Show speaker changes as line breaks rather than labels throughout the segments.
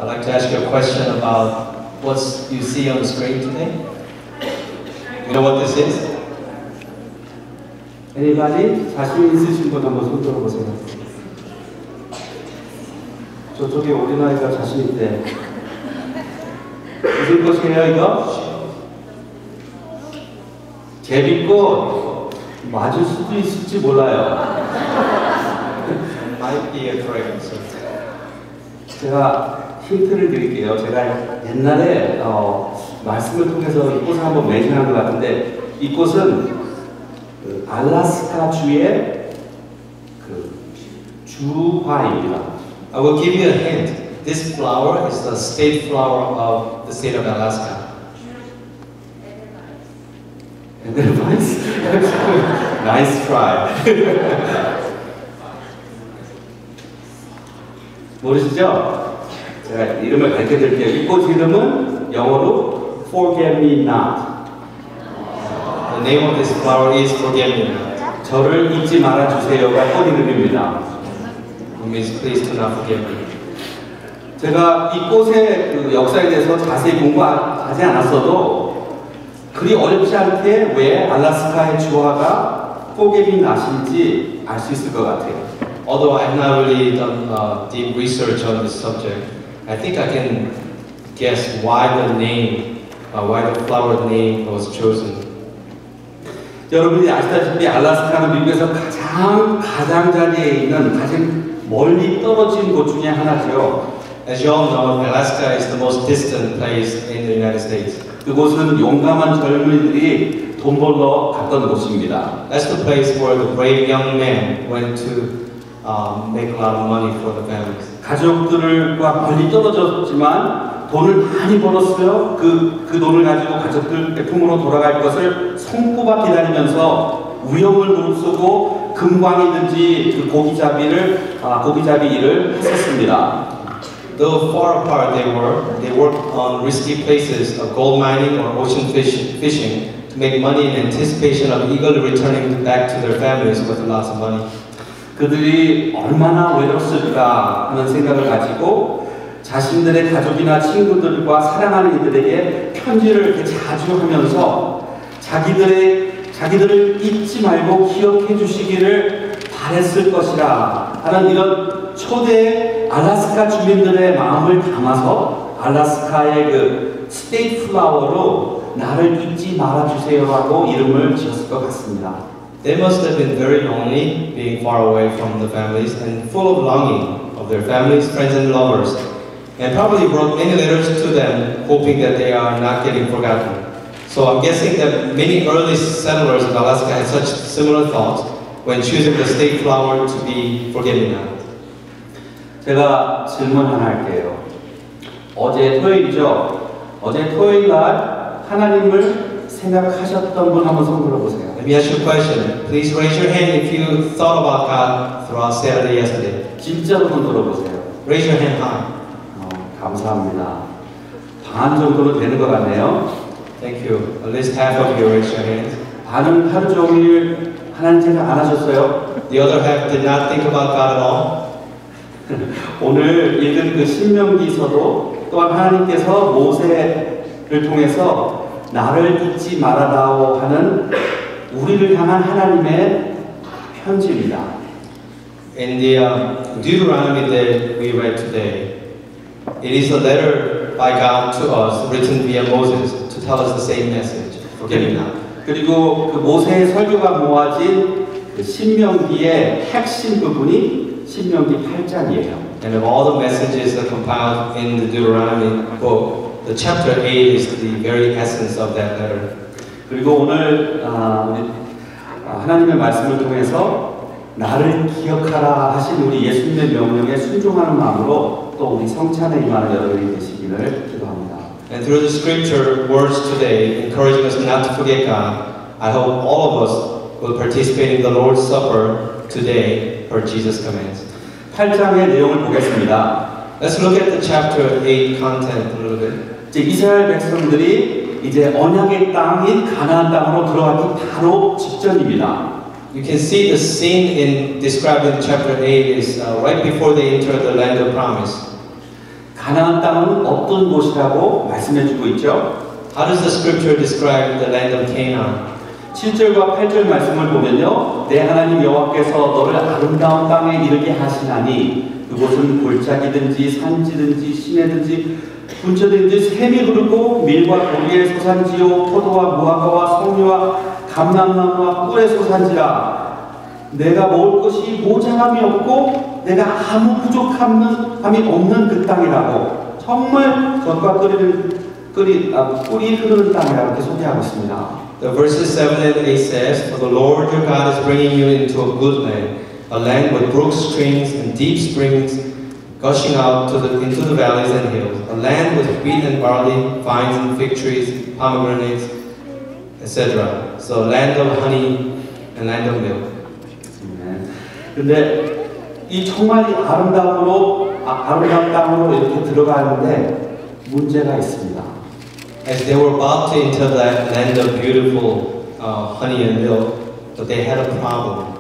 I'd like to ask you a question about what you see on the screen today. You know what this is?
Anybody? 자신 있으신 분 한번 손 들어보세요. 저쪽에 어린아이가 자신 있대. 무슨 것이에요 이거? 제비꽃 맞을 수도 있을지 몰라요.
Might be a fragrance.
제가 힌트를 드릴게요. 제가 옛날에 말씀을 통해서 이 꽃을 한번 매진한 것 같은데 이 꽃은 알래스카 주의 주화입니다.
I will give you a hint. This flower is the state flower of the state of Alaska.
Edelweiss? Nice try. 모르시죠? 제가 이름을 밝혀드릴게요. 이 꽃 이름은 영어로 Forget Me Not.
The name of this flower is Forget Me Not.
저를 잊지 말아주세요가 꽃 이름입니다.
It means please do not forget me.
제가 이 꽃의 그 역사에 대해서 자세히 공부하지 않았어도 그리 어렵지 않게 왜 알래스카의 주화가 Forget Me Not인지 알 수 있을 것 같아요.
Although I have not really done deep research on this subject, I think I can guess why the flower name was chosen.
여러분이 아시다시피 알래스카는 미국에서 가장자리에 있는 가장 멀리 떨어진 곳 중에 하나죠.
As you all know, Alaska is the most distant place in the United States.
그곳은 용감한 젊은이들이 돈 벌러 갔던 곳입니다.
That's the place where the brave young men went to make a lot of money for the families.
가족들과 멀리 떨어졌지만 돈을 많이 벌었어요. 그 돈을 가지고 가족들 품으로 돌아갈 것을 손꼽아 기다리면서 위험을 무릅쓰고 금광이든지 그 고기잡이 일을 했었습니다.
Though far apart they worked on risky places of gold mining or ocean fishing to make money in anticipation of eagerly returning back to their families with lots of money.
그들이 얼마나 외롭을까 하는 생각을 가지고 자신들의 가족이나 친구들과 사랑하는 이들에게 편지를 이렇게 자주 하면서 자기들을 잊지 말고 기억해 주시기를 바랬을 것이라 하는 이런 초대 알래스카 주민들의 마음을 담아서 알래스카의 그 스테이트 플라워로 나를 잊지 말아주세요라고 이름을 지었을 것 같습니다.
They must have been very lonely, being far away from the families and full of longing of their families, friends, and lovers, and probably wrote many letters to them, hoping that they are not getting forgotten. So I'm guessing that many early settlers of Alaska had such similar thoughts when choosing the state flower to be Forget-Me-Not.
제가 질문 하나 할게요. 어제 토요일이죠? 어제 토요일 날 하나님을 생각하셨던 분 한번 손 들어보세요.
Let me ask you a question. Please raise your hand if you thought about God throughout Saturday yesterday.
진짜로 손 들어보세요.
Raise your hand high.
감사합니다. 반 정도는 되는 것 같네요.
Thank you. At least half of you raise your hands.
반은 하루 종일 하나님 생각 안 하셨어요?
The other half did not think about God at all.
오늘 읽은 그 신명기서도 또한 하나님께서 모세를 통해서 나를 잊지 말아다오 하는 우리를 향한 하나님의 편지입니다.
In the Deuteronomy that we read today, it is a letter by God to us written via Moses to tell us the same message. Forget-Me-Not.
그리고 그 모세의 설교가 모아진 그 신명기의 핵심 부분이 신명기 8장이에요.
And of all the messages that compiled in the Deuteronomy book, the chapter 8 is the very essence of that letter.
그리고 오늘 하나님의 말씀을 통해서 나를 기억하라 하신 우리 예수님의 명령에 순종하는 마음으로 또 우리 성찬에 임하는 여러분이 되시기를 기도합니다.
And through the scripture words today, encouraging us not to forget God, I hope all of us will participate in the Lord's Supper today per Jesus' commands.
8장의 내용을 보겠습니다.
Let's look at the chapter 8 content a little bit.
이제 이스라엘 백성들이 이제 언약의 땅인 가나안 땅으로 들어가기 바로 직전입니다.
You can see the scene described in chapter 8 is right before they enter the land of promise.
가나안 땅은 어떤 곳이라고 말씀해주고 있죠?
How does the scripture describe the land of Canaan?
7절과 8절 말씀을 보면요, 내 하나님 여호와께서 너를 아름다운 땅에 이르게 하시나니 그곳은 골짜기든지 산지든지 시내든지 분처든지 샘이 흐르고 밀과 고기의 소산지요 포도와 무화과와 송이와 감람나무와 꿀의 소산지라. 내가 먹을 것이 모자람이 없고 내가 아무 부족함이 없는 그 땅이라고. 정말 젖과 꿀이 흐르는 땅이라고 이렇게 소개하고 있습니다.
The verses 7 and 8 says, For the Lord your God is bringing you into a good land, a land with brooks, streams, and deep springs gushing out into the valleys and hills, a land with wheat and barley, vines and fig trees, pomegranates, etc. So, land of honey and land of milk.
근데 이 정말 아름다운 땅으로 이렇게 들어가는데 문제가 있습니다.
As they were about to enter that land of beautiful honey and milk, but they had a problem.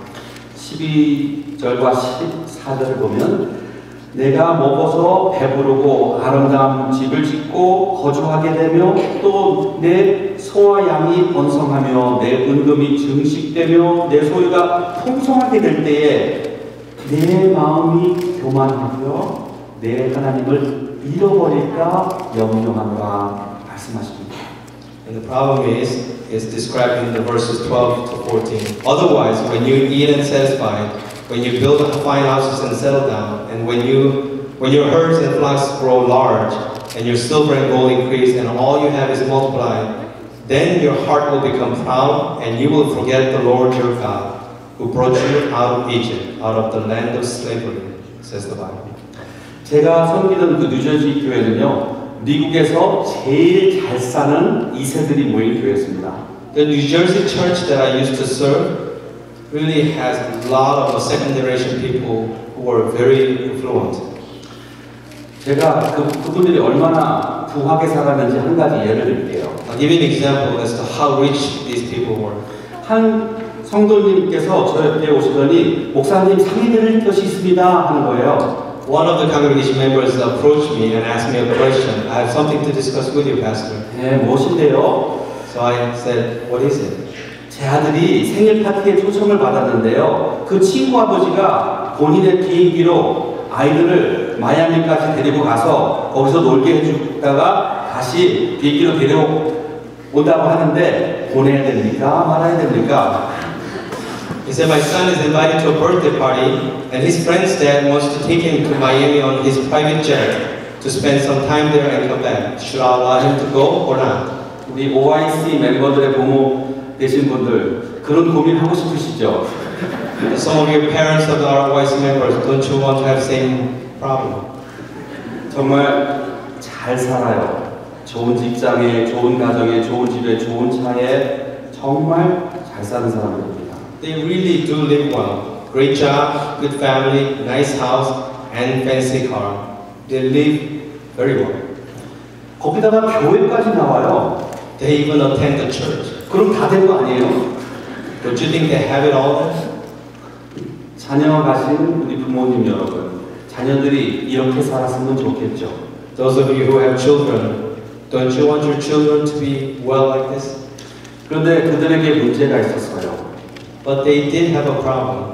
12절과 14절을 보면 내가 먹어서 배부르고 아름다운 집을 짓고 거주하게 되며 또 내 소와 양이 번성하며 내 은금이 증식되며 내 소유가 풍성하게 될 때에 내 마음이 교만하고요 내 하나님을 잃어버릴까 염려하노라 말씀하십니다.
And the problem is described in the verses 12 to 14. Otherwise, when you eat and satisfy, when you build fine houses and settle down, and when your herds and flocks grow large, and your silver and gold increase, and all you have is multiplied, then your heart will become proud, and you will forget the Lord your God, who brought you out of Egypt, out of the land of slavery, says the Bible.
제가 섬기던 그 뉴저지 교회는요, 미국에서 제일 잘 사는 2세들이 모인 교회였습니다.
The New Jersey church that I used to serve really has a lot of second generation people who are very affluent.
제가 그분들이 얼마나 부하게 살았는지 한 가지 예를 들게요.
I'll give you an example as to how rich these people were.
한 성도님께서 저 옆에 오시더니 목사님 상의드릴 것이 있습니다 하는 거예요.
One of the congregation members approached me and asked me a question. I have something to discuss with you, Pastor.
네, 무엇인데요?
So I said, what is it?
제 아들이 생일 파티에 초청을 받았는데요. 그 친구 아버지가 본인의 비행기로 아이들을 마이애미까지 데리고 가서 거기서 놀게 해주다가 다시 비행기로 데려온다고 하는데 보내야 됩니까? 말아야 됩니까?
He said, my son is invited to a birthday party and his friend's dad wants to take him to Miami on his private jet to spend some time there and come back. Should I allow him to go or not?
우리 OIC 멤버들의 부모 되신 분들 그런 고민하고 싶으시죠?
Some of your parents of our OIC members, don't you want to have the same problem?
정말 잘 살아요. 좋은 직장에, 좋은 가정에, 좋은 집에, 좋은 차에 정말 잘 사는 사람들입니다.
They really do live well. Great job, good family, nice house, and fancy car. They live very well.
거기다가 교회까지 나와요.
They even attend the church.
그럼 다 된 거 아니에요?
Don't you think they have it all there?
자녀 가신 우리 부모님 여러분, 자녀들이 이렇게 살았으면 좋겠죠.
Those of you who have children, don't you want your children to be well like this?
그런데 그들에게 문제가 있었어요.
But they did have a problem.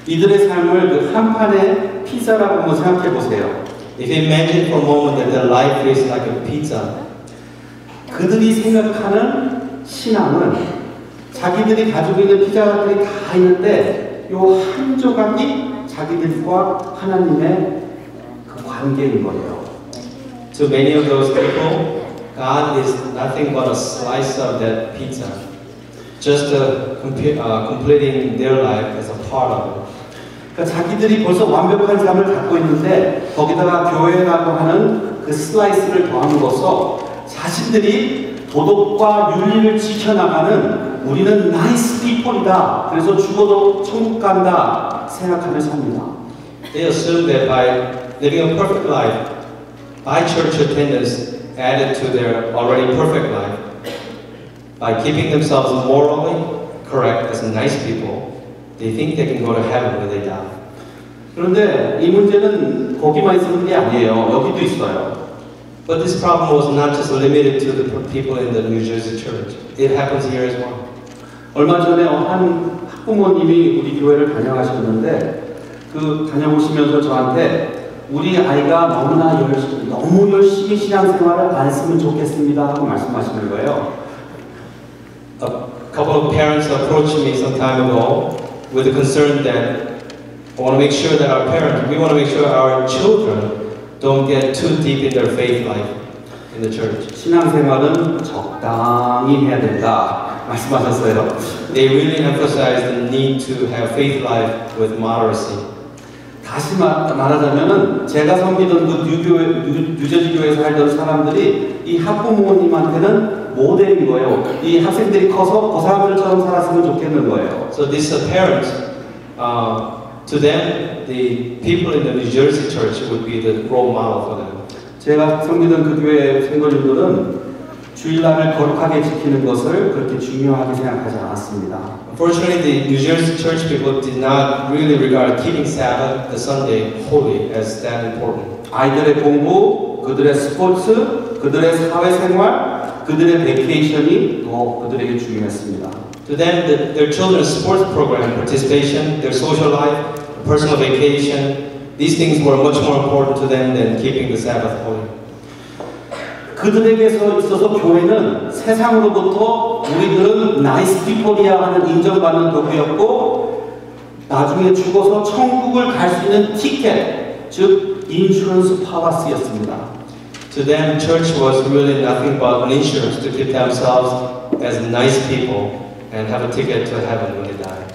이들의 삶을 그 한 판의 피자라고 한번 생각해 보세요.
If you imagine for a moment that their life is like a pizza,
그들이 생각하는 신앙은 자기들이 가지고 있는 피자들이 다 있는데 요 한 조각이 자기들과 하나님의 그 관계인 거예요.
to many of those people, God is nothing but a slice of that pizza, just completing their life as a part of it.
그러니까 자기들이 벌써 완벽한 삶을 갖고 있는데 거기다가 교회라고 하는 그 슬라이스를 더함으로써 자신들이 도덕과 윤리를 지켜나가는 우리는 나이스 피플이다. 그래서 죽어도 천국 간다 생각하며 삽니다.
They assume that by living a perfect life, by church attendance added to their already perfect life, by keeping themselves morally correct as nice people, they think they can go to heaven when they die.
그런데 이 문제는 거기만 있는 게 아니에요. 여기도 있어요.
But this problem was not just limited to the people in the New Jersey church. It happens here as well.
얼마 전에 한 학부모님이 우리 교회를 다녀가셨는데 그 다녀오시면서 저한테 우리 아이가 너무 열심히 신앙생활을 안 했으면 좋겠습니다 하고 말씀하시는 거예요.
A couple of parents approached me some time ago with the concern that we want to make sure our children don't get too deep in their faith life in the church.
신앙생활은 적당히 해야 된다 말씀하셨어요.
They really emphasize the need to have faith life with moderacy.
다시 말하자면은 제가 섬기던 그 뉴저지 교회에서 살던 사람들이 이 학부모님한테는 모델인 거예요. 이 학생들이 커서 그 사람들처럼 살았으면 좋겠는 거예요.
So these parents, to them, the people in the New Jersey church would be the role model for them.
제가 섬기던 그 교회 생도님들은 주일날을 거룩하게 지키는 것을 그렇게 중요하게 생각하지 않았습니다.
Unfortunately, the New Jersey church people did not really regard keeping Sabbath, the Sunday, holy as that important.
아이들의 공부, 그들의 스포츠, 그들의 사회생활, 그들의 베이케이션이 더 그들에게 중요했습니다.
To them, their children's sports program, participation, their social life, personal vacation, these things were much more important to them than keeping the Sabbath holy.
그들에게서 있어서 교회는 세상으로부터 우리들은 나이스 피플이야 하는 인정받는 도구였고 나중에 죽어서 천국을 갈 수 있는 티켓, 즉 인슈런스 파라스였습니다.
To them, church was really nothing but an insurance to keep themselves as nice people and have a ticket to heaven when they die.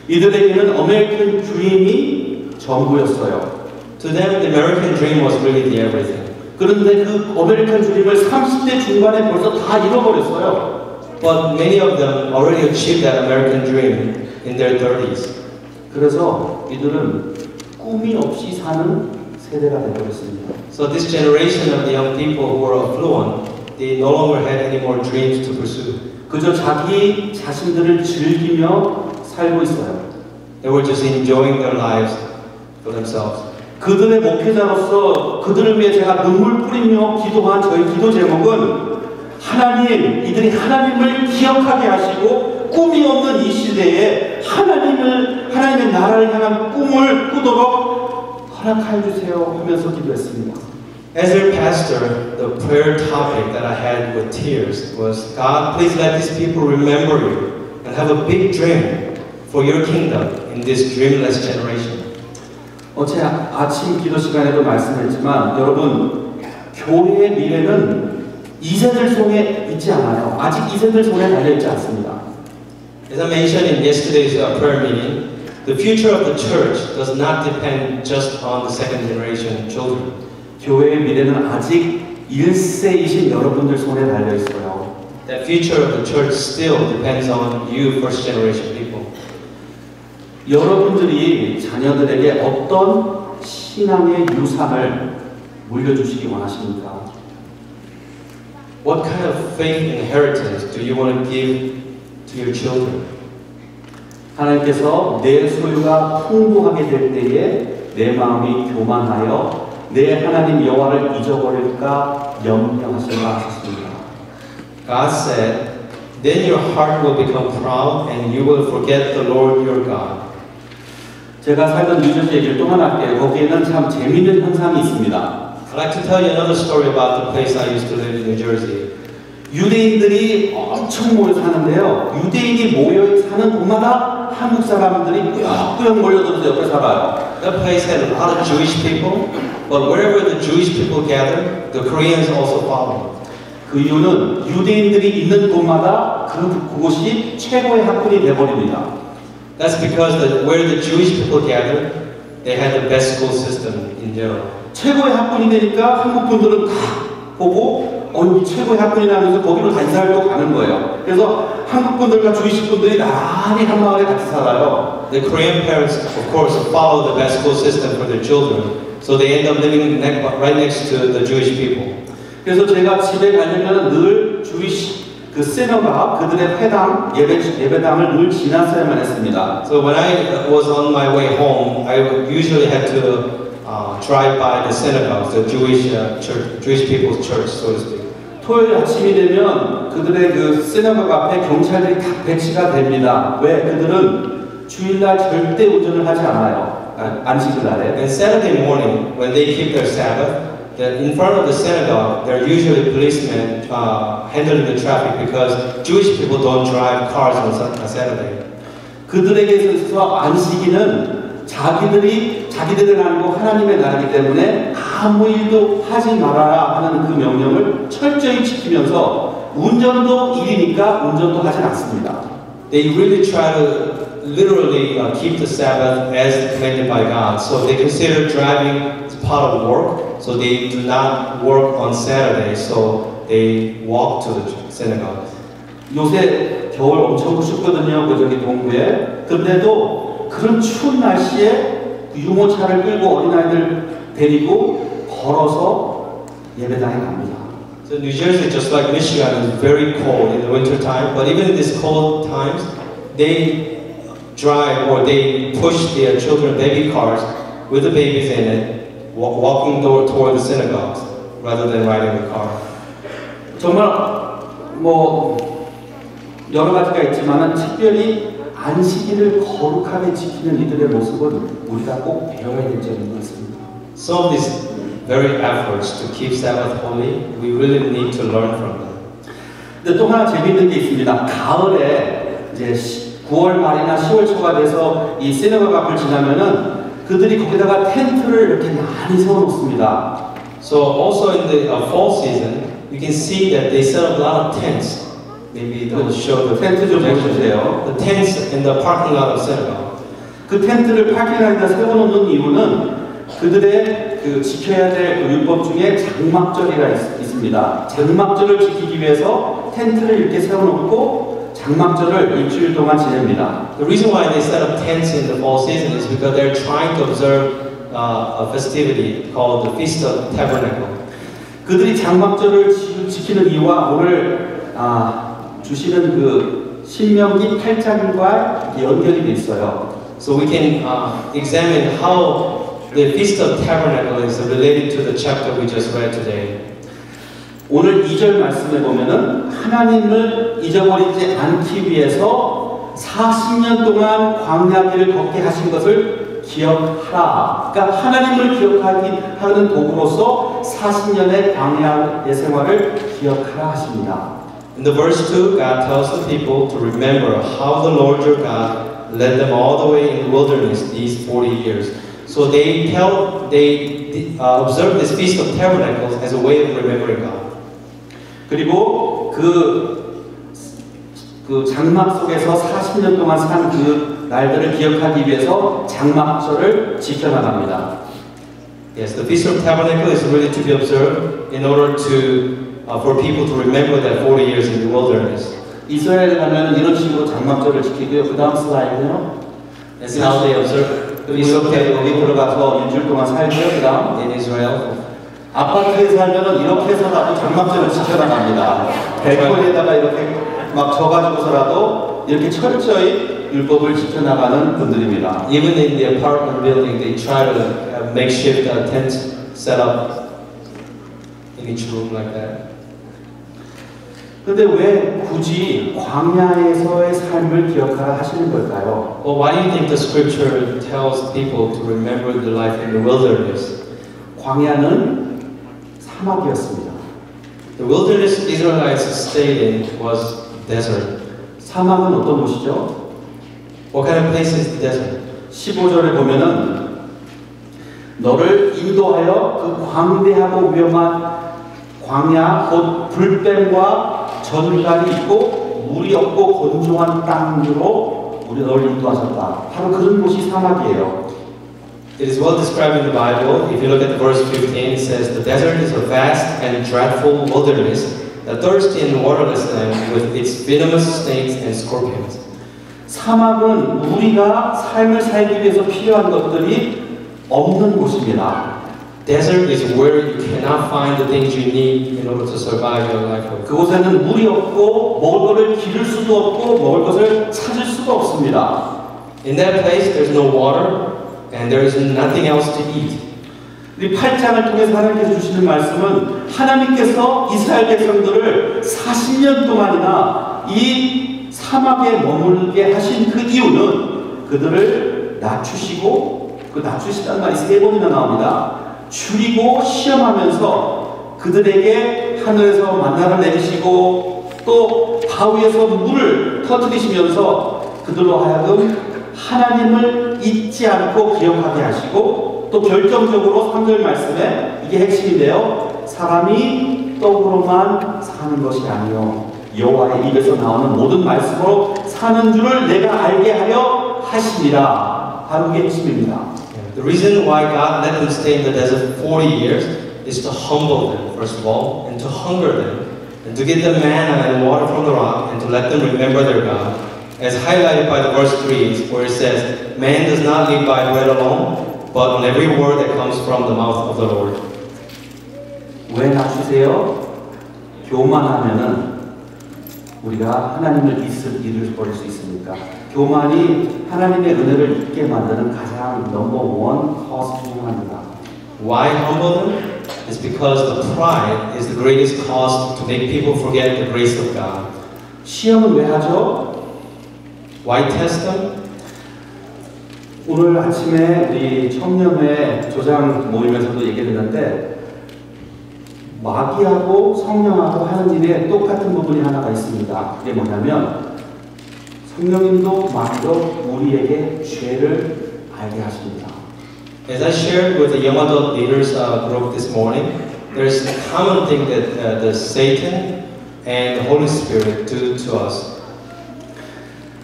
이들에게는 아메리칸 드림이 전부였어요.
To them, the American dream was really the everything.
그런데 그 아메리칸 드림을 30대 중반에 벌써 다 잃어버렸어요.
But many of them already achieved that American dream in their 30s.
그래서 이들은 꿈이 없이 사는 세대가 되어버렸습니다.
So this generation of the young people who were affluent, they no longer had any more dreams to pursue.
그저 자기 자신들을 즐기며 살고 있어요.
They were just enjoying their lives for themselves.
그들의 목회자로서 그들을 위해 제가 눈물 뿌리며 기도한 저희 기도 제목은 하나님, 이들이 하나님을 기억하게 하시고 꿈이 없는 이 시대에 하나님의 나라를 향한 꿈을 꾸도록 허락해 주세요 하면서 기도했습니다.
As their pastor, the prayer topic that I had with tears was, God, please let these people remember you and have a big dream for your kingdom in this dreamless generation.
어제 아침 기도 시간에도 말씀했지만 여러분 교회의 미래는 2세들 손에 있지 않아요. 아직 2세들 손에 달려있지 않습니다.
As I mentioned in yesterday's prayer meeting, the future of the church does not depend just on the second generation children.
교회의 미래는 아직 1세이신 여러분들 손에 달려있어요.
The future of the church still depends on you, first generation people.
여러분들이 자녀들에게 어떤 신앙의 유산을 물려주시기 원하십니까?
What kind of faith inheritance do you want to give to your children?
하나님께서 내 소유가 풍부하게 될 때에 내 마음이 교만하여 내 하나님 여호와를 잊어버릴까 염려하시라 하셨습니다.
God said, then your heart will become proud and you will forget the Lord your God.
제가 살던 뉴저지 얘기를 또 하나 할게요. 거기에는 참 재미있는 현상이 있습니다.
I'd like to tell you another story about the place I used to live in New Jersey.
유대인들이 엄청 모여 사는데요. 유대인이 모여 사는 곳마다 한국 사람들이 꾸역꾸역 몰려들어서 옆에 살아요.
That place had a lot of Jewish people, but wherever the Jewish people gathered, the Koreans also followed.
그 이유는 유대인들이 있는 곳마다 그곳이 최고의 학군이 되어버립니다.
That's because where the Jewish people gathered, they had the best school system in general.
최고의 학군이 되니까 한국 분들은 다 보고 이 최고의 학군이라 하면서 거기로 단사를 가는 거예요. 그래서 한국 분들과 주이시 분들이 나란히 한 마을에 같이 살아요.
The Korean parents, of course, follow the best school system for their children, so they end up living right next to the Jewish people.
그래서 제가 집에 가려면 늘 주이시 그 시너가 그들의 예배당을 늘 지나서야만 했습니다.
So when I was on my way home, I would usually had to drive by the synagogue, the Jewish church, Jewish people's church, so to speak.
토요일 아침이 되면 그들의 그 시너가 앞에 경찰들이 다 배치가 됩니다. 왜? 그들은 주일날 절대 운전을 하지 않아요. 안식일 날에.
And Saturday morning, when they keep their Sabbath, in front of the synagogue, there are usually policemen handling the traffic because Jewish people don't drive cars on Saturday.
그들에게 있어서 안식일은 자기들의 날이고 하나님의 날이기 때문에 아무 일도 하지 말아라 하는 그 명령을 철저히 지키면서 운전도 일이니까 운전도 하진 않습니다.
They really try to literally keep the Sabbath as commanded by God. So they consider driving as part of work. So they do not work on Saturday. So they walk to the synagogue.
요새 겨울 엄청 춥거든요. 그 저기 동부에. 그런데도 그런 추운 날씨에 유모차를 끌고 어린아이들 데리고 걸어서 예배당에 갑니다.
So New Jersey, just like Michigan, is very cold in the winter time. But even in these cold times, they drive or they push their children baby cars with the babies in it, walking toward the synagogues rather than riding the car.
정말 뭐 여러 가지가 있지만은 특별히 안식일을 거룩하게 지키는 이들의 모습은 우리가 꼭 배워야 될 점인 것 같습니다.
Some of these very efforts to keep Sabbath holy, we really need to learn from them.
근데 또 하나 재미있는 게 있습니다. 가을에 이제 9월 말이나 10월 초가 돼서 이 시너가 앞을 지나면은 그들이 거기다가 텐트를 이렇게 많이 세워놓습니다.
So also in the fall season, you can see that they set up a lot of tents. Maybe they'll show the
텐트 좀 보여주세요.
The tents in the parking lot of synagogue.
그 텐트를 파킹에다 세워놓는 이유는 그들의 그 지켜야 될 그 율법 중에 장막절이가 있습니다. 장막절을 지키기 위해서 텐트를 이렇게 세워놓고 장막절을 일주일 동안 지냅니다.
The reason why they set up tents in the fall season is because they're trying to observe a festivity called the Feast of Tabernacle.
그들이 장막절을 지키는 이유와 오늘 주시는 그 신명기 8장과 연결이 돼 있어요.
So we can examine how the Feast of Tabernacle is related to the chapter we just read today.
오늘 2절 말씀에 보면은 하나님을 잊어버리지 않기 위해서 40년 동안 광야길을 걷게 하신 것을 기억하라. 그러니까 하나님을 기억하는 도구로서 40년의 광야의 생활을 기억하라 하십니다.
In the verse 2, God tells the people to remember how the Lord your God led them all the way in the wilderness these 40 years. So they observe this Feast of Tabernacles as a way of remembering God.
그리고 그 장막 속에서 40년 동안 산 그 날들을 기억하기 위해서 장막절을 지켜나갑니다.
Yes, the Feast of Tabernacle is really to be observed in order for people to remember that 40 years in the wilderness.
이스라엘 가면 이런 식으로 장막절을 지키고요. 그 다음 슬라이드요.
That's how they observe.
이렇게 여기 들어가서 일주일 동안 살고요. 그 다음
in Israel.
아파트에 살면은 이렇게 해서라도 장막절을 지켜나갑니다. 벨코니에다가 이렇게 막 져가지고서라도 이렇게 철저히 율법을 지켜나가는 분들입니다.
Even in the apartment building, they try to have makeshift tents set up in each room like that.
근데 왜 굳이 광야에서의 삶을 기억하라 하시는 걸까요?
Well, why do you think the scripture tells people to remember the life in the wilderness?
광야는 사막이었습니다.
The wilderness Israelites stayed in was desert.
사막은 어떤 곳이죠?
What kind of place is the desert?
15절에 보면은 너를 인도하여 그 광대하고 위험한 광야 곧 불뱀과 전갈이 있고 물이 없고 건조한 땅으로 너를 인도하셨다. 바로 그런 곳이 사막이에요.
It is well described in the Bible. If you look at verse 15, it says, "The desert is a vast and dreadful wilderness, a thirsty and waterless land with its venomous snakes and scorpions."
사막은 우리가 삶을 살기 위해서 필요한 것들이 없는 곳입니다.
Desert is where you cannot find the things you need in order to survive your life.
그곳에는 물이 없고 먹을 것을 기를 수도 없고 먹을 것을 찾을 수도 없습니다.
In that place, there's no water and there is nothing else to eat.
이 8장을 통해서 하나님께서 주시는 말씀은 하나님께서 이스라엘 백성들을 40년 동안이나 이 사막에 머물게 하신 그 이유는 그들을 낮추시고 그 낮추시다는 말이 3번이나 나옵니다. 줄이고 시험하면서 그들에게 하늘에서 만나를 내리시고 또 바위에서 물을 터뜨리시면서 그들로 하여금 하나님을 잊지 않고 기억하게 하시고 또 결정적으로 3절 말씀에 이게 핵심인데요. 사람이 떡으로만 사는 것이 아니요 여호와의 입에서 나오는 모든 말씀으로 사는 줄을 내가 알게 하려 하시니라. 바로 그게 핵심입니다.
The reason why God let them stay in the desert 40 years is to humble them, first of all, and to hunger them, and to get them manna and water from the rock, and to let them remember their God. As highlighted by the verse 3, where it says, "Man does not live by bread alone, but on every word that comes from the mouth of the Lord."
왜 낮추세요? 교만하면은 우리가 하나님을 잃어버릴 수 있습니까? 교만이 하나님의 은혜를 잊게 만드는 가장 넘버원 커스 중 하나입니다.
Why humble them? It's because the pride is the greatest cause to make people forget the grace of God.
시험은 왜 하죠?
Why test them?
오늘 아침에 우리 청년회 조장 모임에서도 얘기했는데 마귀하고 성령하고 하는 일에 똑같은 부분이 하나가 있습니다. 그게 뭐냐면 성령님도 마귀도 우리에게 죄를 알게 하십니다.
As I shared with the young adult leaders group this morning, there's a common thing that the Satan and the Holy Spirit do to us.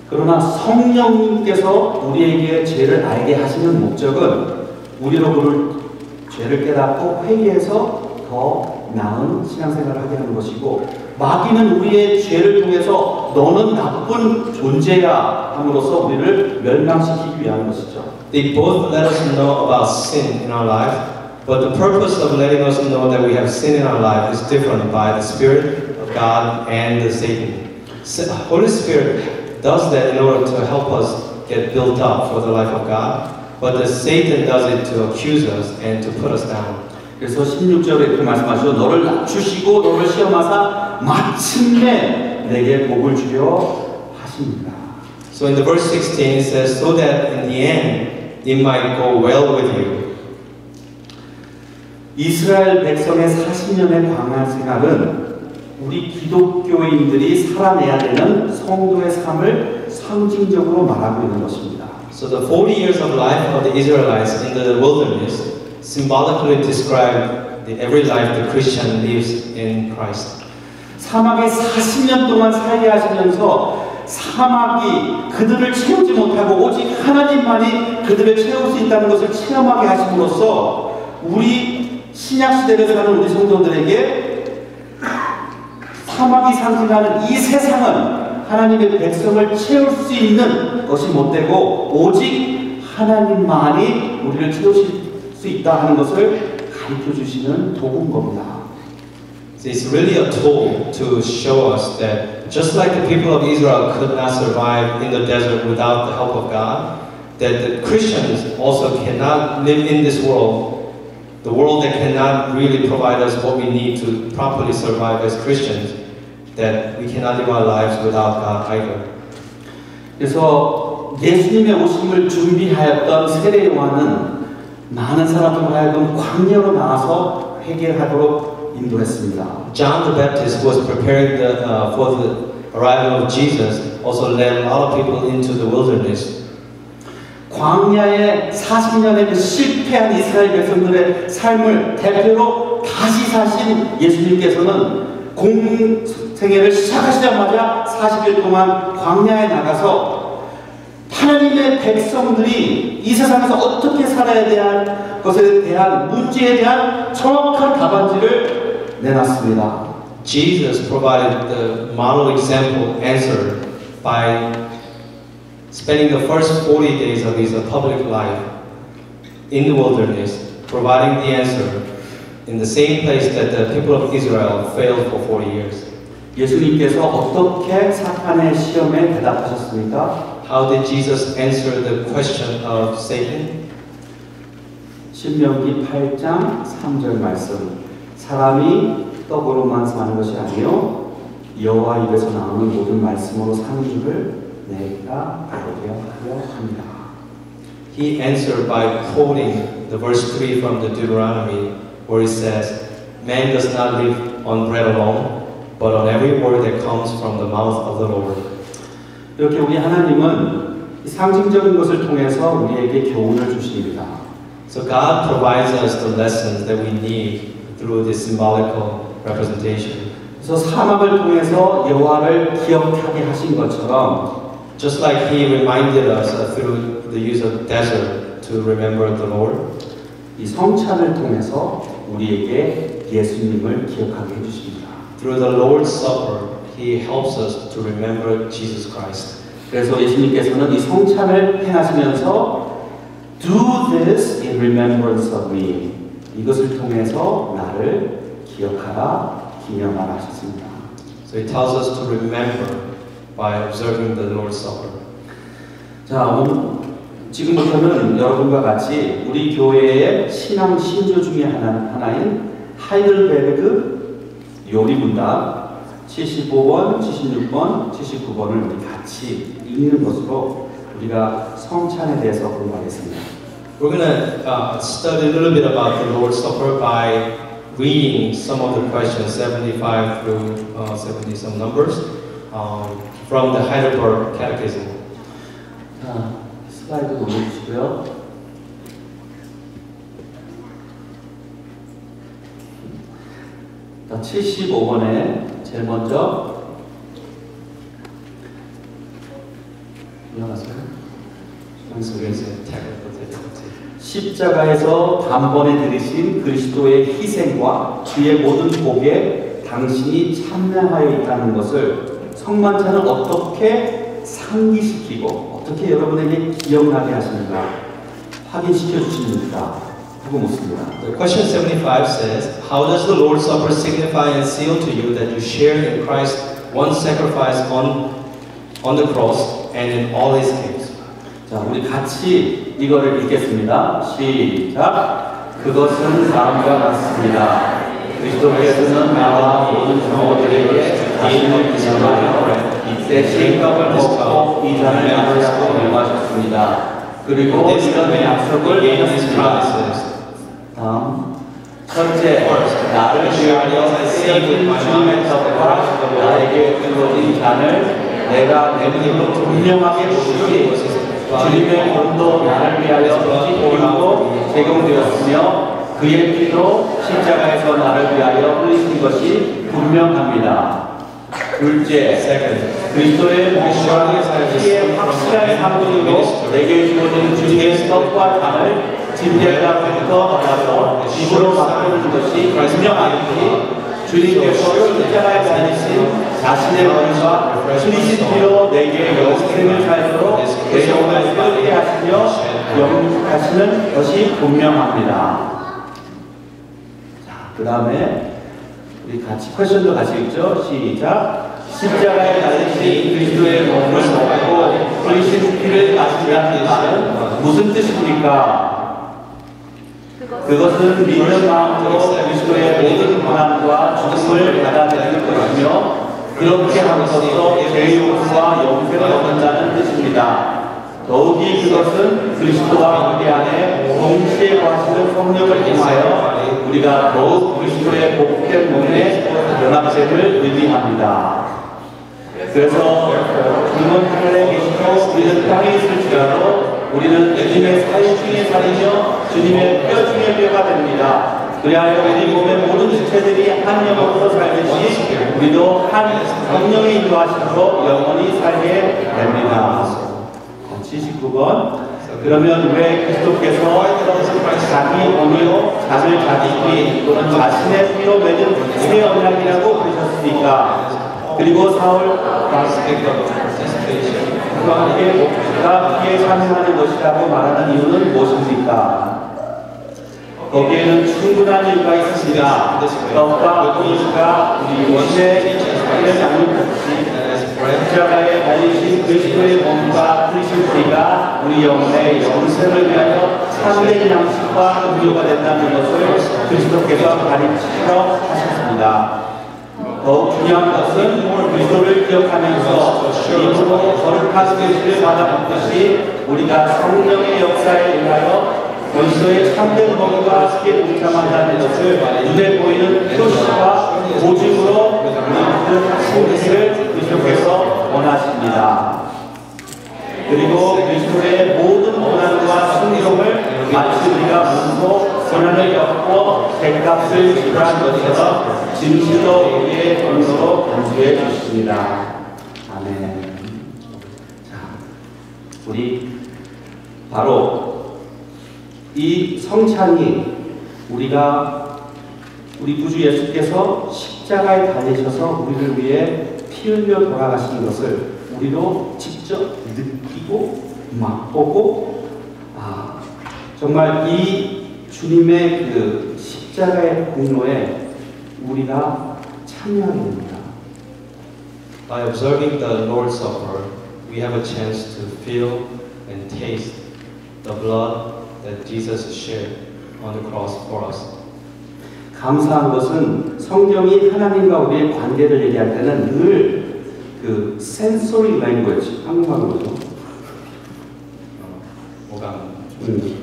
그러나 성령님께서 우리에게 죄를 알게 하시는 목적은 우리로 그를 죄를 깨닫고 회개해서 더 나은 신앙생활을 하게 하는 것이고 마귀는 우리의 죄를 통해서 너는 나쁜 존재야 함으로써 우리를 멸망시키기 위한 것이죠.
They both let us know about sin in our life, but the purpose of letting us know that we have sin in our life is different by the Spirit of God and the Satan. The Holy Spirit does that in order to help us get built up for the life of God, but the Satan does it to accuse us and to put us down.
그래서 16절에 이렇게 말씀하시죠. 너를 낮추시고 너를 시험하사 마침내 내게 복을 주려 하십니다.
So in the verse 16 it says, so that in the end it might go well with you.
이스라엘 백성의 40년의 광야 생활은 우리 기독교인들이 살아내야 되는 성도의 삶을 상징적으로 말하고 있는 것입니다.
So the 40 years of life of the Israelites in the wilderness symbolically describe the every life the Christian lives in Christ.
사막에 40년 동안 살게 하시면서 사막이 그들을 채우지 못하고 오직 하나님만이 그들을 채울 수 있다는 것을 체험하게 하심으로써 우리 신약시대를 사는 우리 성도들에게 사막이 상징하는 이 세상은 하나님의 백성을 채울 수 있는 것이 못되고 오직 하나님만이 우리를 채우실 수 있다 하는 것을 가르쳐 주시는 도구인 겁니다.
It's really a tool to show us that just like the people of Israel could not survive in the desert without the help of God, that the Christians also cannot live in this world, the world that cannot really provide us what we need to properly survive as Christians, that we cannot live our lives without God either.
그래서 예수님의 오심을 준비하였던 세례 요한은 많은 사람들로 하여금 광야로 나와서 회개하도록 인도했습니다.
John the Baptist was preparing for the arrival of Jesus, also led a lot of people into the wilderness.
광야의 40년의 그 실패한 이스라엘 백성들의 삶을 대표로 다시 사신 예수님께서는 공생애를 시작하시자마자 40일 동안 광야에 나가서 하나님의 백성들이 이 세상에서 어떻게 살아야 될 것에 대한 문제에 대한 정확한 답안지를 내놨습니다.
Jesus provided the model example answer by spending the first 40 days of his public life in the wilderness, providing the answer in the same place that the people of Israel failed for 40 years.
예수님께서 어떻게 사탄의 시험에 대답하셨습니까?
How did Jesus answer the question of Satan?
신명기 8장 3절 말씀. 사람이 떡으로만 사는 것이 아니요 여호와 입에서 나오는 모든 말씀으로 사는 줄을 내가 알게 하려 합니다.
He answered by quoting the verse 3 from the Deuteronomy where it says, Man does not live on bread alone, but on every word that comes from the mouth of the Lord.
이렇게 우리 하나님은 상징적인 것을 통해서 우리에게 교훈을 주십니다.
So God provides us the lessons that we need through this symbolical representation.
그래서 사막을 통해서 여호와를 기억하게 하신 것처럼
Just like He reminded us through the use of desert to remember the Lord,
이 성찬을 통해서 우리에게 예수님을 기억하게 해주십니다.
through the Lord's Supper, He helps us to remember Jesus Christ.
그래서 예수님께서는 이 성찬을 행하시면서 Do this in remembrance of me. 이것을 통해서 나를 기억하라, 기념하라 하셨습니다.
So He tells us to remember by observing the Lord's Supper.
자, 오늘 지금부터는 여러분과 같이 우리 교회의 신앙 신조 중에 하나인 하이델베르그 요리문답 75번, 76번, 79번을 우리 같이 읽는 것으로 우리가 성찬에 대해서 공부하겠습니다.
We're going to study a little bit about the Lord's Supper by reading some of the questions, 75 through 70 some numbers, from the Heidelberg Catechism.
자, 슬라이드 올려주시고요. 자, 75번에 제일 먼저 올라가세요.
So there's a technical difficulty.
십자가에서 단번에 들으신 그리스도의 희생과 주의 모든 복에 당신이 참여하여 있다는 것을 성만찬은 어떻게 상기시키고 어떻게 여러분에게 기억나게 하시는가 확인시켜 주십니까? 하고 묻습니다.
The question 75 says, How does the Lord's Supper signify and seal to you that you share in Christ's one sacrifice on the cross and in all His gifts?
자, 우리 같이 이거를 읽겠습니다. 시작. 그것은 다음과 같습니다. 그리스도께서는 나와 모든 성도들에게 자신을 기념하여 이때 식떡을 먹고 이 잔을 마시라고 명하셨습니다. 그리고 이런 약속을 하셨습니다. 다음. 첫째, 나를 위하여 쓰여진 주님의 떡과 나에게 주어진 잔을 내가 내 눈으로 분명하게 보시기 주님의 몸도 나를 위하여 흘리고 제공되었으며 그의 피도 십자가에서 나를 위하여 흘리신 것이 분명합니다. 둘째, 그리스도의 몸과 피의 확실한 사물로 내게 주어진 주님의 떡과 잔을 진대가부터 받아서 입으로 바꾸는 것이 분명하듯이 주님께서 십자가에 달리신 자신의 몸과 흘리신 피로 내게 영생을 살도록 내 영혼을 새롭게 하시며 영하시는 것이 분명합니다. 자, 그 다음에 우리 같이 퀘션도 같이 읽죠. 시작. 십자가에 달리신 그리스도의 몸을 먹고 흘리신 피를 마신다는 말은 무슨 뜻입니까? 그것은 믿는 마음으로 그리스도의 모든 고난과 죽음을 받아들이는 것이며 그렇게 함으로써 죄용과 영생을 얻는다는 뜻입니다. 더욱이 그것은 그리스도와 우리 안에 동시에 거하시는 성령을 통하여 우리가 더욱 그리스도의 복된 몸에 연합됨을 의미합니다. 그래서 주님은 하늘에 계시고 우리는 땅에 있을지라도 우리는 주님의 살 중에 살이며 주님의 뼈 중에 뼈가 됩니다. 그리하여 우리 몸의 모든 지체들이 한 영혼으로 살듯이 우리도 한 성령의 인도하심으로 영원히 살게 됩니다. 79번. 그러면 왜 그리스도께서 자기 몸이요 잔을 자기 피 또는 자신의 피로 맺은 새 언약이라고 부르셨습니까? 그리고 사울과 함께 목가 피에 참여하는 것이라고 말하는 이유는 무엇입니까? 거기에는 충분한 이유가 있습니다. 떡과 고기가 우리 원래 이스라엘 양육같이 십자가에 달리신 그리스도의 몸과 그리스도의 피가 우리 영혼의 영생을 위하여 참된 양식과 음료가 된다는 것을 그리스도께서 가르치러 하셨습니다. 더욱 중요한 것은 그리스도를 기억하면서 입으로 거룩한 계시를 받아먹듯이 우리가 성령의 역사에 의하여 그리스도의 참된 몸과 함께 동참한다는 것을 눈에 보이는 표시와 보증으로 우리 모든 하시기를 그리스도께서 원하십니다. 그리고 그리스도의 모든 고난과 순종을 마치 우리가 몸소 고난을 겪고 죗값을 지불한 것처럼 진실로 우리의 공로로 변주해 주십니다. 아멘. 자, 우리 바로 이 성찬이 우리 구주 예수께서 십자가에 달리셔서 우리를 위해 피 흘려 돌아가신 것을 우리로 직접 느끼고 맛보고 정말 이 주님의 그 십자가의 공로에 우리가 참여하게 됩니다.
By observing the Lord's Supper, we have a chance to feel and taste the blood that Jesus shed on the cross for us.
감사한 것은 성경이 하나님과 우리의 관계를 얘기할 때는 늘 그 sensory language, 한국말로죠.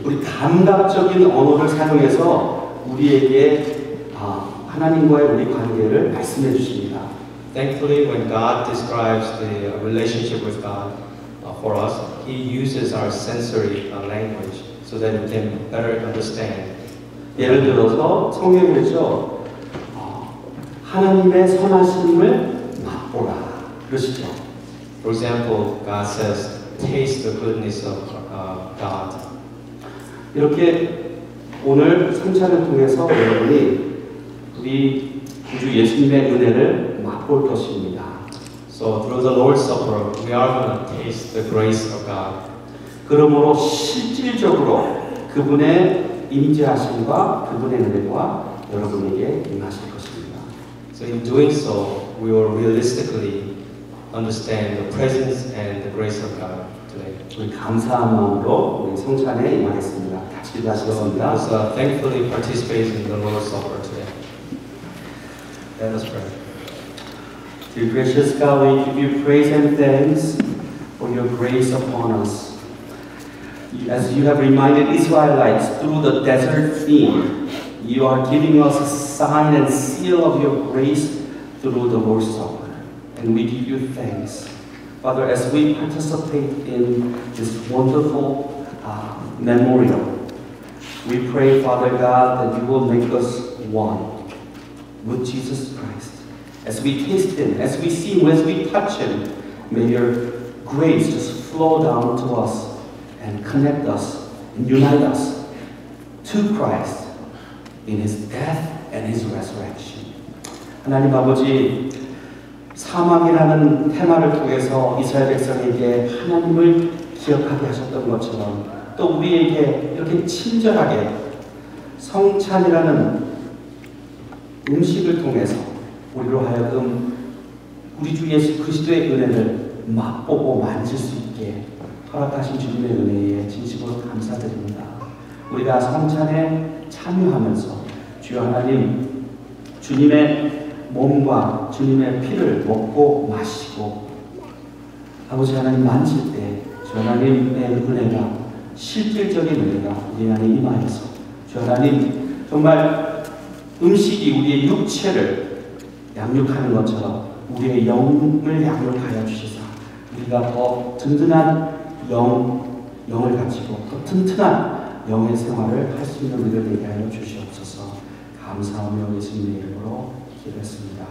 우리 감각적인 언어를 사용해서 우리에게 하나님과의 우리 관계를 말씀해 주십니다.
Thankfully, when God describes the relationship with God for us, He uses our sensory language so that we can better understand.
예를 들어서 성경에서 하나님의 선하심을 맛보라 그러시죠.
For example, God says, "Taste the goodness of God."
이렇게 오늘 성찬을 통해서 여러분이 우리 구주 예수님의 은혜를 맛볼 것입니다.
So through the Lord's Supper, we are going to taste the grace of God.
그러므로 실질적으로 그분의 임재하심과 그분의 은혜가 여러분에게 임하실 것입니다.
So in doing so, we will realistically understand the presence and the grace of God today.
우리 감사한 마음으로 우리 성찬에 임하겠습니다. 같이
So
기도하시겠습니다.
let us thankfully participate in the Lord's Supper today. Let us pray.
Dear gracious God, we give you praise and thanks for your grace upon us. As you have reminded Israelites through the desert theme, you are giving us a sign and seal of your grace through the Lord's Supper. And we give you thanks. Father, as we participate in this wonderful memorial, we pray, Father God, that you will make us one with Jesus Christ. As we taste Him, as we see Him, as we touch Him, may your grace just flow down to us and connect us and unite us to Christ in His death and His resurrection. 하나님 아버지, 사망이라는 테마를 통해서 이스라엘 백성에게 하나님을 기억하게 하셨던 것처럼 또 우리에게 이렇게 친절하게 성찬이라는 음식을 통해서 우리로 하여금 우리 주 예수 그리스도의 은혜를 맛보고 만질 수 있게 허락하신 주님의 은혜에 진심으로 감사드립니다. 우리가 성찬에 참여하면서 주여 하나님 주님의 몸과 주님의 피를 먹고 마시고 아버지 하나님 만질 때 주 하나님의 은혜가 실질적인 은혜가 우리 안에 임하여서 주 하나님 정말 음식이 우리의 육체를 양육하는 것처럼 우리의 영을 양육하여 주시사 우리가 더 든든한 영을 가지고 더 튼튼한 영의 생활을 할 수 있는 우리를 되게 하여 주시옵소서. 감사하며 예수님의 이름으로 기도했습니다.